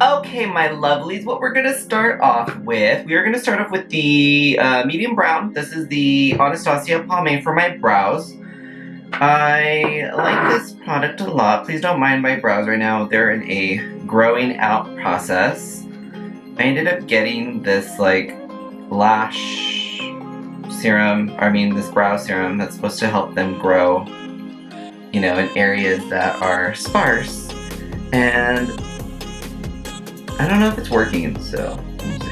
Okay, my lovelies, what we're gonna start off with, we are gonna start off with the medium brown. This is the Anastasia pomade for my brows. I like this product a lot. Please don't mind my brows right now. They're in a growing out process. I ended up getting this like lash serum, this brow serum that's supposed to help them grow, you know, in areas that are sparse. And I don't know if it's working, so we'll see.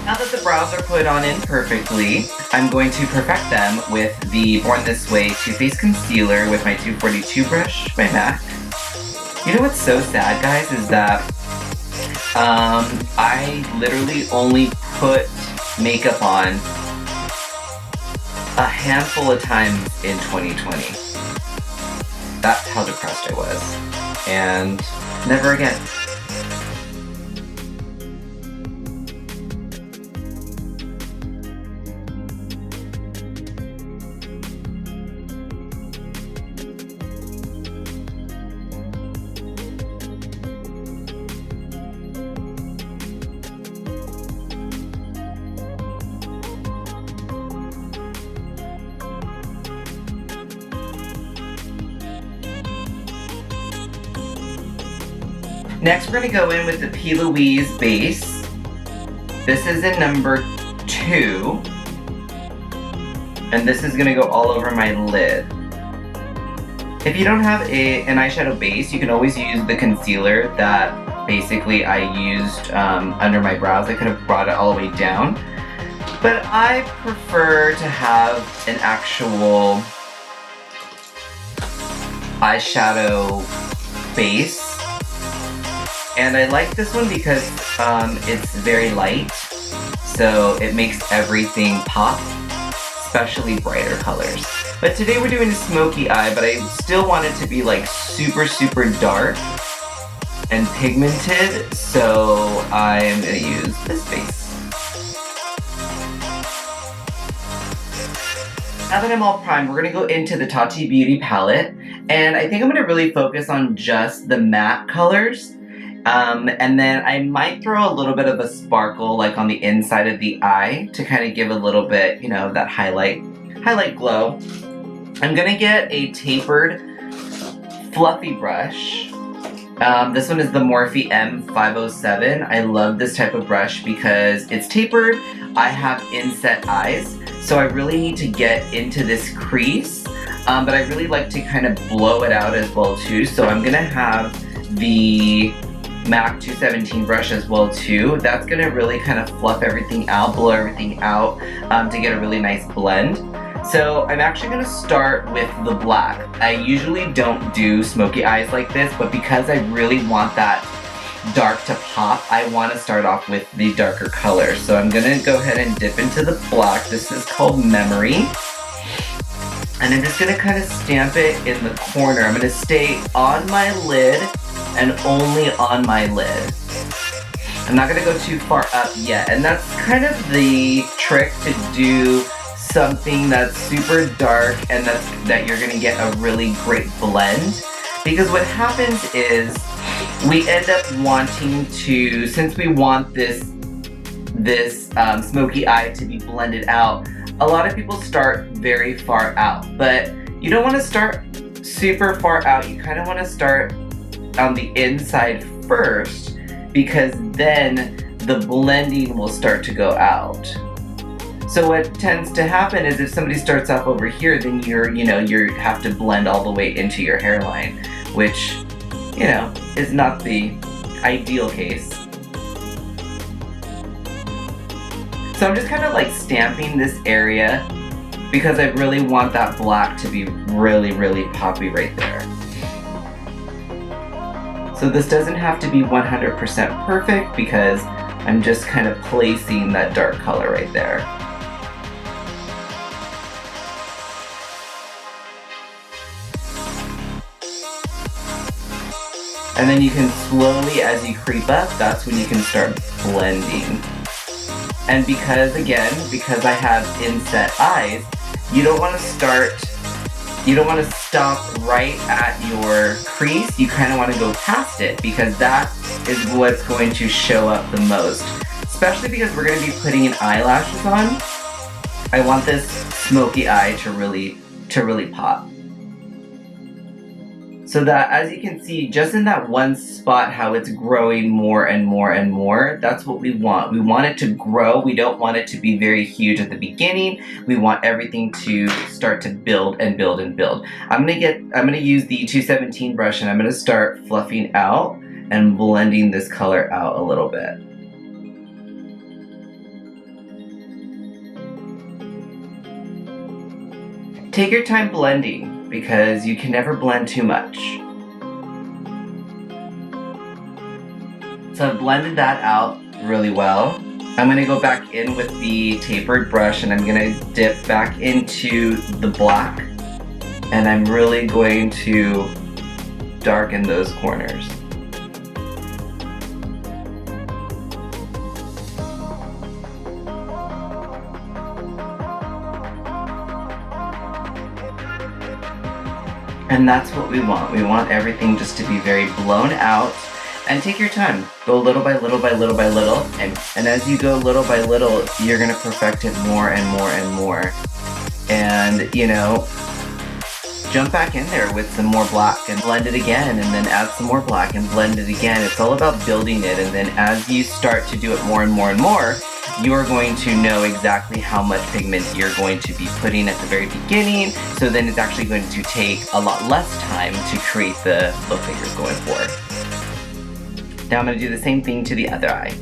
Now that the brows are put on in perfectly, I'm going to perfect them with the Born This Way Too Faced Concealer with my 242 brush by MAC. You know what's so sad, guys, is that I literally only put makeup on a handful of times in 2020. That's how depressed I was. And never again. Next, we're going to go in with the P. Louise base. This is in number 2. And this is going to go all over my lid. If you don't have an eyeshadow base, you can always use the concealer that basically I used under my brows. I could have brought it all the way down. But I prefer to have an actual eyeshadow base. And I like this one because it's very light, so it makes everything pop, especially brighter colors. But today we're doing a Smokey Eye, but I still want it to be like super, super dark and pigmented, so I'm going to use this base. Now that I'm all primed, we're going to go into the Tati Beauty palette, and I think I'm going to really focus on just the matte colors. And then I might throw a little bit of a sparkle like on the inside of the eye to kind of give a little bit, you know, that highlight glow. I'm gonna get a tapered fluffy brush. This one is the Morphe M507. I love this type of brush because it's tapered. I have inset eyes, so I really need to get into this crease, but I really like to kind of blow it out as well too. So I'm gonna have the MAC 217 brush as well too. That's gonna really kind of fluff everything out, blow everything out to get a really nice blend. So I'm actually gonna start with the black. I usually don't do smoky eyes like this, but because I really want that dark to pop, I want to start off with the darker color. So I'm gonna go ahead and dip into the black. This is called Memory. And I'm just gonna kind of stamp it in the corner. I'm gonna stay on my lid and only on my lid. I'm not gonna go too far up yet. And that's kind of the trick to do something that's super dark and that you're gonna get a really great blend. Because what happens is we end up wanting to, since we want this smoky eye to be blended out, a lot of people start very far out. But you don't wanna start super far out. You kind of wanna start on the inside first, because then the blending will start to go out. So what tends to happen is if somebody starts off over here, then you have to blend all the way into your hairline, which, you know, is not the ideal case. So I'm just kind of like stamping this area because I really want that black to be really, really poppy right there. So this doesn't have to be 100% perfect because I'm just kind of placing that dark color right there. And then you can slowly, as you creep up, that's when you can start blending. And because I have inset eyes, you don't want to stop right at your crease. You kind of want to go past it because that is what's going to show up the most. Especially because we're going to be putting eyelashes on. I want this smoky eye to really pop. So that, as you can see, just in that one spot, how it's growing more and more and more, that's what we want. We want it to grow. We don't want it to be very huge at the beginning. We want everything to start to build and build and build. I'm gonna use the 217 brush and I'm gonna start fluffing out and blending this color out a little bit. Take your time blending, because you can never blend too much. So I've blended that out really well. I'm gonna go back in with the tapered brush and I'm gonna dip back into the black, and I'm really going to darken those corners. And that's what we want. We want everything just to be very blown out. And take your time. Go little by little by little by little. And as you go little by little, you're gonna perfect it more and more and more. And, you know, jump back in there with some more black and blend it again, and then add some more black and blend it again. It's all about building it. And then as you start to do it more and more and more, you're going to know exactly how much pigment you're going to be putting at the very beginning, so then it's actually going to take a lot less time to create the look that you're going for. Now I'm going to do the same thing to the other eye.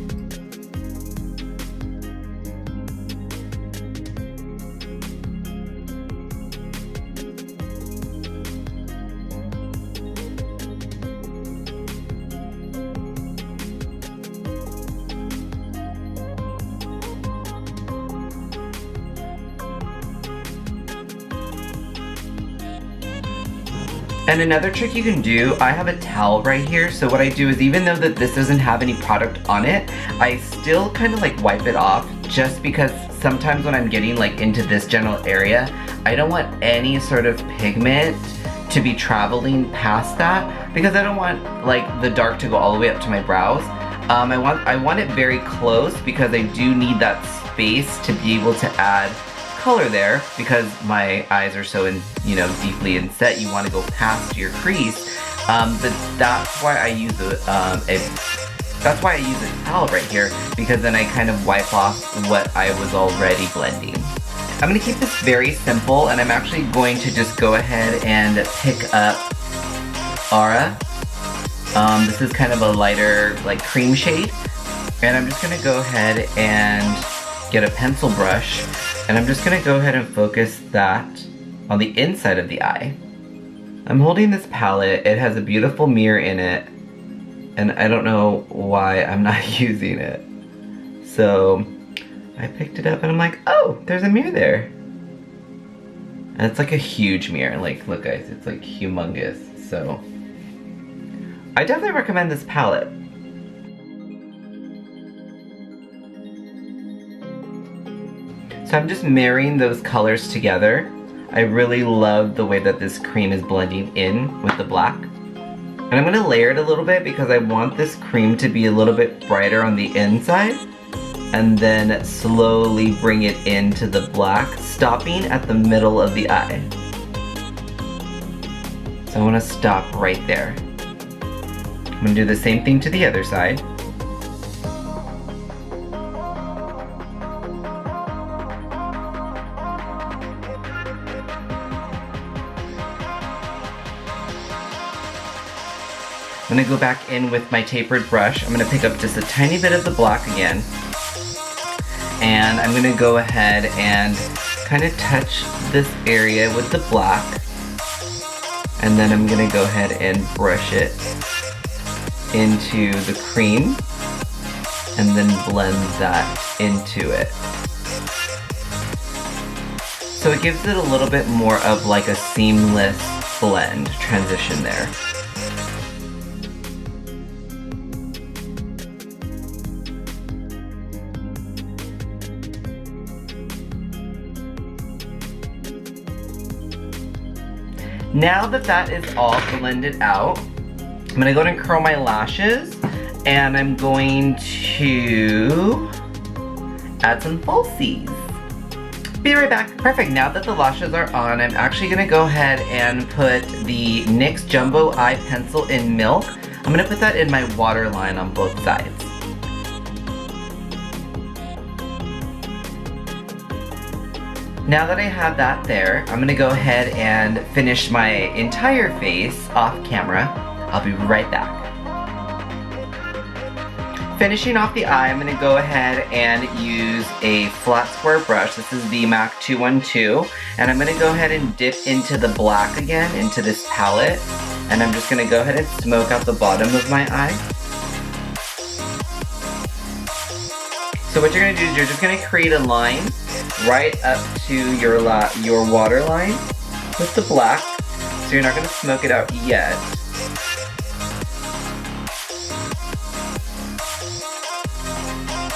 And another trick you can do, I have a towel right here, so what I do is, even though that this doesn't have any product on it, I still kind of like wipe it off, just because sometimes when I'm getting like into this general area, I don't want any sort of pigment to be traveling past that, because I don't want like the dark to go all the way up to my brows. I want it very close, because I do need that space to be able to add color there, because my eyes are so deeply inset. You want to go past your crease, but that's why I use a towel right here, because then I kind of wipe off what I was already blending. I'm going to keep this very simple, and I'm actually going to just go ahead and pick up Aura. This is kind of a lighter like cream shade, and I'm just going to go ahead and get a pencil brush, and I'm just going to go ahead and focus that on the inside of the eye. I'm holding this palette. It has a beautiful mirror in it, and I don't know why I'm not using it. So I picked it up and I'm like, oh, there's a mirror there. And it's like a huge mirror. Like, look guys, it's like humongous. So I definitely recommend this palette. So I'm just marrying those colors together. I really love the way that this cream is blending in with the black. And I'm gonna layer it a little bit, because I want this cream to be a little bit brighter on the inside, and then slowly bring it into the black, stopping at the middle of the eye. So I wanna stop right there. I'm gonna do the same thing to the other side. I'm gonna go back in with my tapered brush. I'm gonna pick up just a tiny bit of the black again. And I'm gonna go ahead and kind of touch this area with the black. And then I'm gonna go ahead and brush it into the cream, and then blend that into it. So it gives it a little bit more of like a seamless blend transition there. Now that that is all blended out, I'm gonna go ahead and curl my lashes, and I'm going to add some falsies. Be right back. Perfect, now that the lashes are on, I'm actually gonna go ahead and put the NYX Jumbo Eye Pencil in Milk. I'm gonna put that in my waterline on both sides. Now that I have that there, I'm gonna go ahead and finish my entire face off camera. I'll be right back. Finishing off the eye, I'm gonna go ahead and use a flat square brush. This is the MAC 212. And I'm gonna go ahead and dip into the black again, into this palette. And I'm just gonna go ahead and smoke out the bottom of my eye. So what you're gonna do is you're just gonna create a line right up to your water line with the black. So you're not gonna smoke it out yet.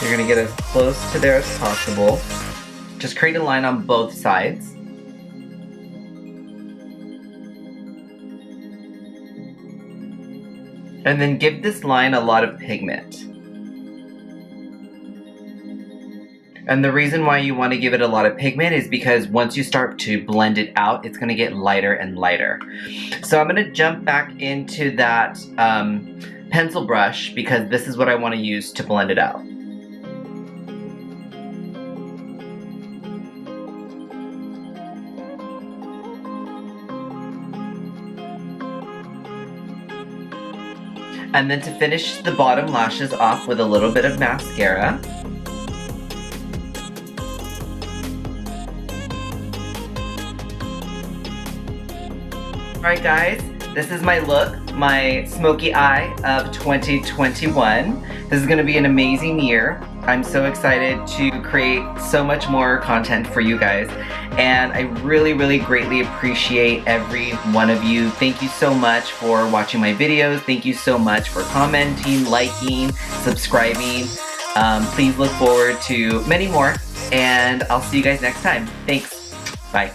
You're gonna get as close to there as possible. Just create a line on both sides. And then give this line a lot of pigment. And the reason why you want to give it a lot of pigment is because once you start to blend it out, it's going to get lighter and lighter. So I'm going to jump back into that pencil brush because this is what I want to use to blend it out. And then to finish the bottom lashes off with a little bit of mascara. Alright guys, this is my look, my Smokey Eye of 2021. This is going to be an amazing year. I'm so excited to create so much more content for you guys. And I really, really greatly appreciate every one of you. Thank you so much for watching my videos. Thank you so much for commenting, liking, subscribing. Please look forward to many more. And I'll see you guys next time. Thanks. Bye.